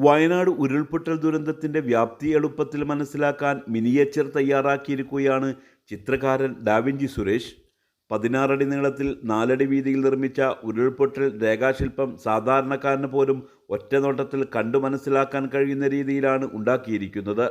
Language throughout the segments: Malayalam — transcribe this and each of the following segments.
വയനാട് ഉരുൾപൊട്ടൽ ദുരന്തത്തിൻ്റെ വ്യാപ്തി എളുപ്പത്തിൽ മനസ്സിലാക്കാൻ മിനിയേച്ചർ തയ്യാറാക്കിയിരിക്കുകയാണ് ചിത്രകാരൻ ഡാവിഞ്ചി സുരേഷ്. 16 അടി നീളത്തിൽ 4 അടി വീതിയിൽ നിർമ്മിച്ച ഉരുൾപൊട്ടൽ രേഖാശില്പം സാധാരണക്കാരന് പോലും ഒറ്റനോട്ടത്തിൽ കണ്ടു മനസ്സിലാക്കാൻ കഴിയുന്ന രീതിയിലാണ് ഉണ്ടാക്കിയിരിക്കുന്നത്.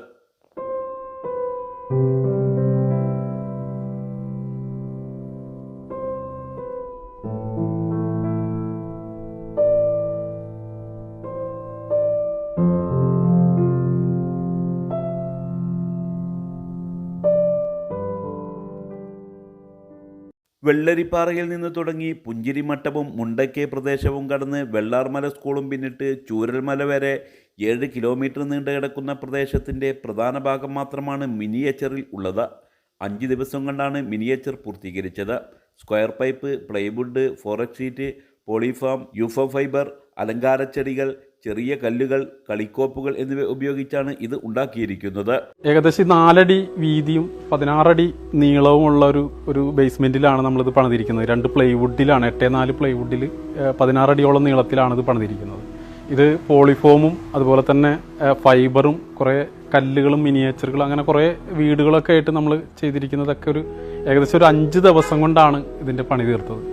വെള്ളരിപ്പാറയിൽ നിന്ന് തുടങ്ങി പുഞ്ചിരിമട്ടവും മുണ്ടയ്ക്കെ പ്രദേശവും കടന്ന് വെള്ളാർമല സ്കൂളും പിന്നിട്ട് ചൂരൽമല വരെ 7 കിലോമീറ്റർ നീണ്ടു കിടക്കുന്ന പ്രദേശത്തിൻ്റെ പ്രധാന ഭാഗം മാത്രമാണ് മിനിയേച്ചറിൽ ഉള്ളത്. 5 ദിവസം കൊണ്ടാണ് മിനിയേച്ചർ പൂർത്തീകരിച്ചത്. Square pipe, plywood, forest sheet, polyfoam, യൂഫോ ഫൈബർ, അലങ്കാരച്ചെടികൾ, ചെറിയ കല്ലുകൾ, കളിക്കോപ്പുകൾ എന്നിവ ഉപയോഗിച്ചാണ് ഇത് ഉണ്ടാക്കിയിരിക്കുന്നത്. ഏകദേശം 4 അടി വീതിയും 16 അടി നീളവുമുള്ള ഒരു ബേസ്മെന്റിലാണ് നമ്മളിത് പണിതിരിക്കുന്നത്. 2 പ്ലൈവുഡിലാണ്, 8x4 പ്ലൈവുഡിൽ 16 അടിയോളം നീളത്തിലാണ് ഇത് പണിതിരിക്കുന്നത്. ഇത് പോളിഫോമും അതുപോലെ തന്നെ ഫൈബറും കുറേ കല്ലുകളും മിനിയേച്ചറുകളും അങ്ങനെ കുറേ വീടുകളൊക്കെ ആയിട്ട് നമ്മൾ ചെയ്തിരിക്കുന്നതൊക്കെ ഏകദേശം ഒരു 5 ദിവസം കൊണ്ടാണ് ഇതിൻ്റെ പണി തീർത്തത്.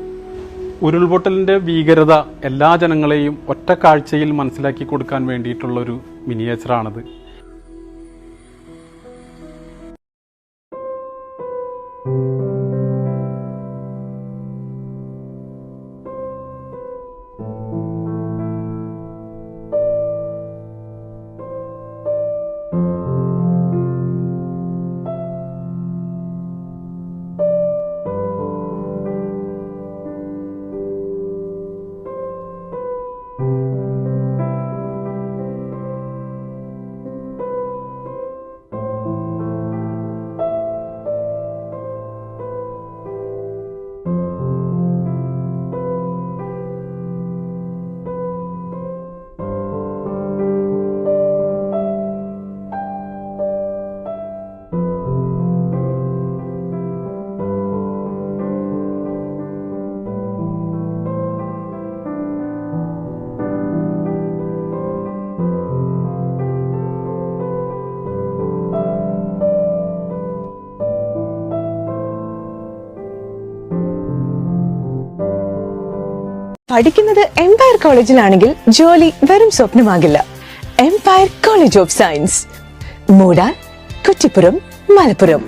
ഉരുൾപൊട്ടലിൻ്റെ ഭീകരത എല്ലാ ജനങ്ങളെയും ഒറ്റ കാഴ്ചയിൽ മനസ്സിലാക്കി കൊടുക്കാൻ വേണ്ടിയിട്ടുള്ളൊരു മിനിയേച്ചറാണിത്. പഠിക്കുന്നത് എംപയർ കോളേജിലാണെങ്കിൽ ജോലി വെറും സ്വപ്നമാകില്ല. Empire College of Science, Moodar, Kuttippuram, Malappuram.